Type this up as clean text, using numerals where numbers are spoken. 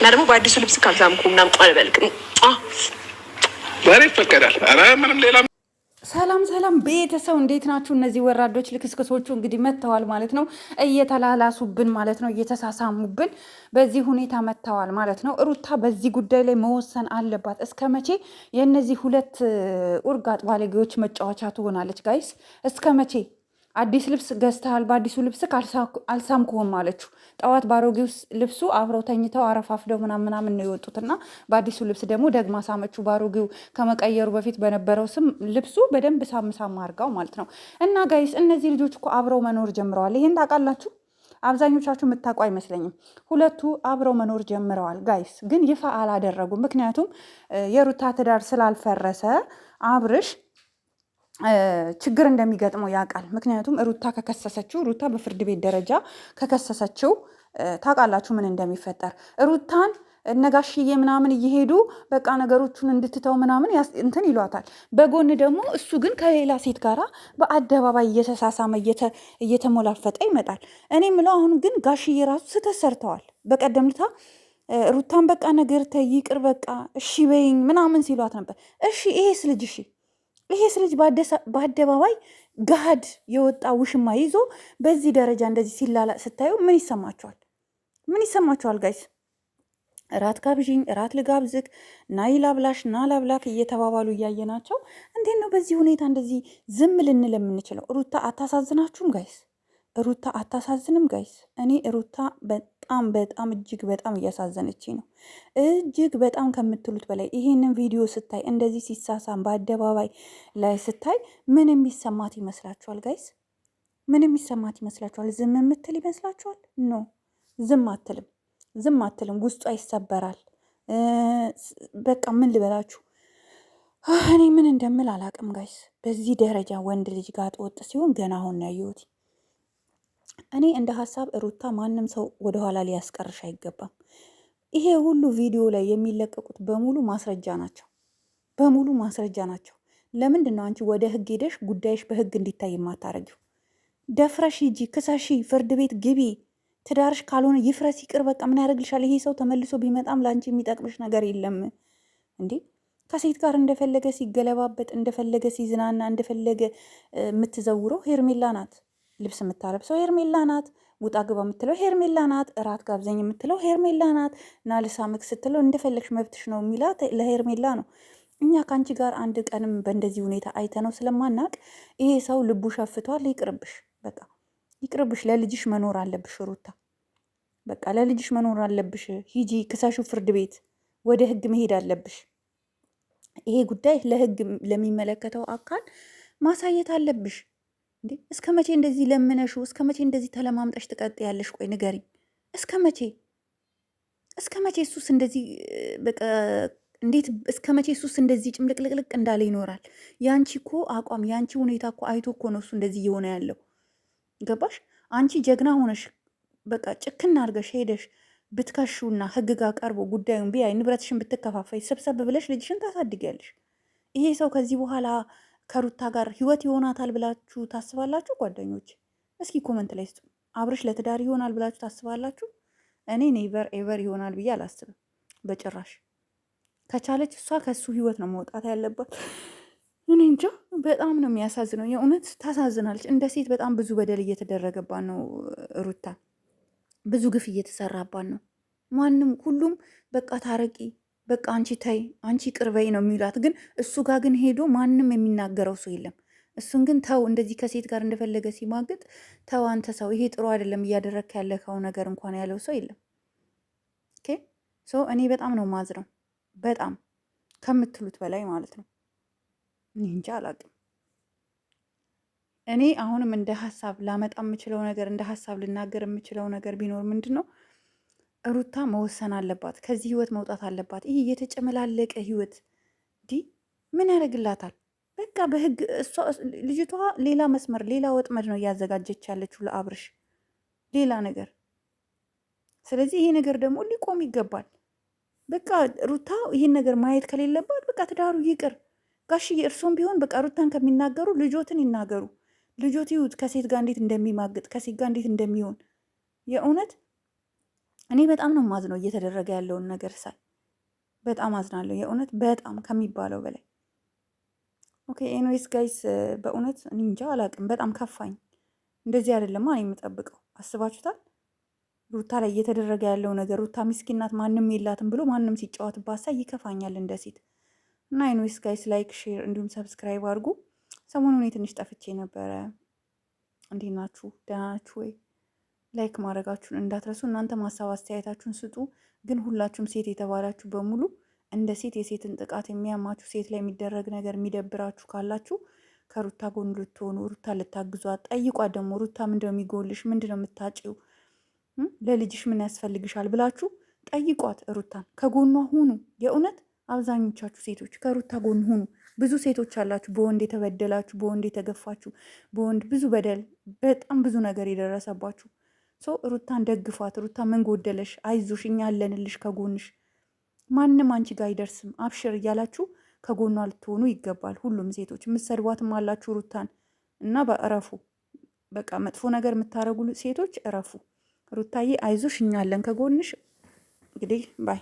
እና ደግሞ በአዲሱ ልብስ ካልሳምኩ ምናምን አልበልክም። ዛሬ ይፈቀዳል። ኧረ ምንም ሌላ ሰላም ሰላም ቤተሰብ እንዴት ናችሁ? እነዚህ ወራዶች ልክስክሶቹ እንግዲህ መጥተዋል ማለት ነው። እየተላላሱብን ማለት ነው፣ እየተሳሳሙብን በዚህ ሁኔታ መጥተዋል ማለት ነው። ሩታ በዚህ ጉዳይ ላይ መወሰን አለባት። እስከ መቼ የእነዚህ ሁለት ኡርጋጥ ባለጌዎች መጫወቻ ትሆናለች? ጋይስ እስከ መቼ? አዲስ ልብስ ገዝተሃል፣ በአዲሱ ልብስ አልሳምኩህም አለችው። ጠዋት ባሮጌው ልብሱ አብረው ተኝተው አረፋፍደው ምናምን ነው የወጡትና በአዲሱ ልብስ ደግሞ ደግማ ሳመችው። ባሮጌው ከመቀየሩ በፊት በነበረው ስም ልብሱ በደንብ ሳም አድርጋው ማለት ነው። እና ጋይስ እነዚህ ልጆች እኮ አብረው መኖር ጀምረዋል። ይሄን ታውቃላችሁ? አብዛኞቻችሁ የምታውቁ አይመስለኝም። ሁለቱ አብረው መኖር ጀምረዋል ጋይስ፣ ግን ይፋ አላደረጉም። ምክንያቱም የሩታ ትዳር ስላልፈረሰ አብርሽ ችግር እንደሚገጥመው ያውቃል። ምክንያቱም ሩታ ከከሰሰችው ሩታ በፍርድ ቤት ደረጃ ከከሰሰችው ታውቃላችሁ ምን እንደሚፈጠር። ሩታን እነጋሽዬ ምናምን እየሄዱ በቃ ነገሮቹን እንድትተው ምናምን እንትን ይሏታል። በጎን ደግሞ እሱ ግን ከሌላ ሴት ጋራ በአደባባይ እየተሳሳመ እየተሞላፈጠ ይመጣል። እኔ ምለው አሁን ግን ጋሽዬ ራሱ ስህተት ሰርተዋል። በቀደም ልታ ሩታን በቃ ነገር ተይ ይቅር በቃ እሺ በይኝ ምናምን ሲሏት ነበር። እሺ ይሄስ ልጅ ይሄስ ልጅ በአደባባይ ገሃድ የወጣ ውሽማ ይዞ በዚህ ደረጃ እንደዚህ ሲላላ ስታዩ ምን ይሰማቸዋል? ምን ይሰማቸዋል ጋይስ? እራት ጋብዥኝ፣ እራት ልጋብዝክ፣ ናይ ላብላሽ፣ ና ላብላክ እየተባባሉ እያየናቸው እንዴት ነው በዚህ ሁኔታ እንደዚህ ዝም ልንል የምንችለው? ሩታ አታሳዝናችሁም ጋይስ? ሩታ አታሳዝንም ጋይስ? እኔ ሩታ በጣም እጅግ በጣም እያሳዘነች ነው። እጅግ በጣም ከምትሉት በላይ ይሄንን ቪዲዮ ስታይ እንደዚህ ሲሳሳም በአደባባይ ላይ ስታይ ምን የሚሰማት ይመስላችኋል ጋይስ? ምን የሚሰማት ይመስላችኋል? ዝም የምትል ይመስላችኋል? ኖ ዝም አትልም። ዝም አትልም። ውስጧ ይሰበራል። በቃ ምን ልበላችሁ፣ እኔ ምን እንደምል አላቅም ጋይስ። በዚህ ደረጃ ወንድ ልጅ ጋር ወጥ ሲሆን ገና አሁን ያየሁት እኔ እንደ ሀሳብ ሩታ ማንም ሰው ወደኋላ ሊያስቀርሽ አይገባም። ይሄ ሁሉ ቪዲዮ ላይ የሚለቀቁት በሙሉ ማስረጃ ናቸው። በሙሉ ማስረጃ ናቸው። ለምንድን ነው አንቺ ወደ ህግ ሄደሽ ጉዳይሽ በህግ እንዲታይ የማታረጊው? ደፍረሽ ሂጂ፣ ክሰሺ፣ ፍርድ ቤት ግቢ። ትዳርሽ ካልሆነ ይፍረስ ይቅር፣ በቃ ምን ያደርግልሻል? ይሄ ሰው ተመልሶ ቢመጣም ለአንቺ የሚጠቅምሽ ነገር የለም እንዴ። ከሴት ጋር እንደፈለገ ሲገለባበጥ፣ እንደፈለገ ሲዝናና፣ እንደፈለገ የምትዘውረው ሄርሜላ ናት። ልብስ የምታለብሰው ሄርሜላ ናት። ውጣ ግባ የምትለው ሄርሜላ ናት። እራት ጋብዘኝ የምትለው ሄርሜላ ናት። ና ልሳምክ ስትለው እንደፈለግሽ መብትሽ ነው የሚላት ለሄርሜላ ነው። እኛ ከአንቺ ጋር አንድ ቀንም በእንደዚህ ሁኔታ አይተነው ስለማናቅ ይሄ ሰው ልቡ ሸፍቷል። ይቅርብሽ፣ በቃ ይቅርብሽ። ለልጅሽ መኖር አለብሽ ሩታ፣ በቃ ለልጅሽ መኖር አለብሽ። ሂጂ ክሰሹ፣ ፍርድ ቤት ወደ ህግ መሄድ አለብሽ። ይሄ ጉዳይ ለህግ ለሚመለከተው አካል ማሳየት አለብሽ። እንዴ እስከ መቼ እንደዚህ ለምነሹ? እስከ መቼ እንደዚህ ተለማምጠሽ ትቀጥያለሽ? ቆይ ንገሪኝ፣ እስከ መቼ እሱስ እንደዚህ በቃ እንዴት እስከ መቼ እሱስ እንደዚህ ጭምልቅልቅልቅ እንዳለ ይኖራል? ያንቺ እኮ አቋም ያንቺ ሁኔታ እኮ አይቶ እኮ ነው እሱ እንደዚህ እየሆነ ያለው። ገባሽ? አንቺ ጀግና ሆነሽ በቃ ጭክና አድርገሽ ሄደሽ ብትከሹና ህግ ጋር ቀርቦ ጉዳዩን ቢያይ ንብረትሽን ብትከፋፈይ ሰብሰብ ብለሽ ልጅሽን ታሳድጊያለሽ። ይሄ ሰው ከዚህ በኋላ ከሩታ ጋር ህይወት ይሆናታል ብላችሁ ታስባላችሁ? ጓደኞች እስኪ ኮመንት ላይ ስጡ። አብርሽ ለትዳር ይሆናል ብላችሁ ታስባላችሁ? እኔ ኔቨር ኤቨር ይሆናል ብዬ አላስብም በጭራሽ። ከቻለች እሷ ከሱ ህይወት ነው መውጣት ያለባት። እኔ እንጃ፣ በጣም ነው የሚያሳዝነው። የእውነት ታሳዝናለች። እንደ ሴት በጣም ብዙ በደል እየተደረገባት ነው ሩታ፣ ብዙ ግፍ እየተሰራባት ነው። ማንም ሁሉም በቃ ታረቂ፣ በቃ አንቺ ተይ፣ አንቺ ቅርበይ ነው የሚላት። ግን እሱ ጋር ግን ሄዶ ማንም የሚናገረው ሰው የለም። እሱን ግን ተው፣ እንደዚህ ከሴት ጋር እንደፈለገ ሲማግጥ ተው፣ አንተ ሰው ይሄ ጥሩ አይደለም እያደረግክ ያለከው ነገር እንኳን ያለው ሰው የለም። ኦኬ ሶ እኔ በጣም ነው ማዝነው፣ በጣም ከምትሉት በላይ ማለት ነው። እኔ እንጃ አላውቅም። እኔ አሁንም እንደ ሀሳብ ላመጣ የምችለው ነገር፣ እንደ ሀሳብ ልናገር የምችለው ነገር ቢኖር ምንድን ነው፣ ሩታ መወሰን አለባት። ከዚህ ህይወት መውጣት አለባት። ይህ የተጨመላለቀ ህይወት ምን ያደርግላታል? በቃ በህግ ልጅቷ ሌላ መስመር፣ ሌላ ወጥመድ ነው እያዘጋጀች ያለችው ለአብርሽ፣ ሌላ ነገር። ስለዚህ ይሄ ነገር ደግሞ ሊቆም ይገባል። በቃ ሩታ ይህን ነገር ማየት ከሌለባት በቃ ትዳሩ ይቅር። ጋሽዬ እርሶም ቢሆን በቃ ሩታን ከሚናገሩ ልጆትን ይናገሩ። ልጆት ይዩት ከሴት ጋር እንዴት እንደሚማግጥ፣ ከሴት ጋር እንዴት እንደሚሆን። የእውነት እኔ በጣም ነው ማዝነው እየተደረገ ያለውን ነገር ሳይ በጣም አዝናለሁ። የእውነት በጣም ከሚባለው በላይ። ኦኬ ኤኒዌይስ ጋይስ በእውነት እኔ እንጃ አላቅም። በጣም ከፋኝ። እንደዚህ አይደለማ እኔ የምጠብቀው። አስባችሁታል? ሩታ ላይ እየተደረገ ያለው ነገር ሩታ ምስኪናት ማንም የላትም ብሎ ማንም ሲጫወትባት ሳይ ይከፋኛል እንደ ሴት እና ኤኒዌይስ ጋይስ ላይክ፣ ሼር እንዲሁም ሰብስክራይብ አድርጉ። ሰሞኑን ትንሽ ጠፍቼ ነበረ። እንዴት ናችሁ? ደህና ናችሁ ወይ? ላይክ ማድረጋችሁን እንዳትረሱ። እናንተ ማሳብ አስተያየታችሁን ስጡ። ግን ሁላችሁም ሴት የተባላችሁ በሙሉ እንደ ሴት የሴትን ጥቃት የሚያማችሁ ሴት ላይ የሚደረግ ነገር የሚደብራችሁ ካላችሁ ከሩታ ጎን ልትሆኑ ሩታ ልታግዟት ጠይቋት። ደግሞ ሩታ ምንድነው የሚጎልሽ? ምንድነው የምታጭው? ለልጅሽ ምን ያስፈልግሻል ብላችሁ ጠይቋት። ሩታን ከጎኗ ሁኑ። የእውነት አብዛኞቻችሁ ሴቶች ከሩታ ጎን ሁኑ። ብዙ ሴቶች አላችሁ በወንድ የተበደላችሁ፣ በወንድ የተገፋችሁ፣ በወንድ ብዙ በደል በጣም ብዙ ነገር የደረሰባችሁ ሩታን ደግፏት። ሩታ ምን ጎደለሽ? አይዞሽ፣ እኛ አለንልሽ ከጎንሽ፣ ማንም አንቺ ጋር አይደርስም፣ አብሽር እያላችሁ ከጎኗ ልትሆኑ ይገባል። ሁሉም ሴቶች የምትሰድቧትም አላችሁ ሩታን እና በእረፉ። በቃ መጥፎ ነገር የምታደርጉ ሴቶች እረፉ። ሩታዬ አይዞሽ፣ እኛ አለን ከጎንሽ። እንግዲህ ባይ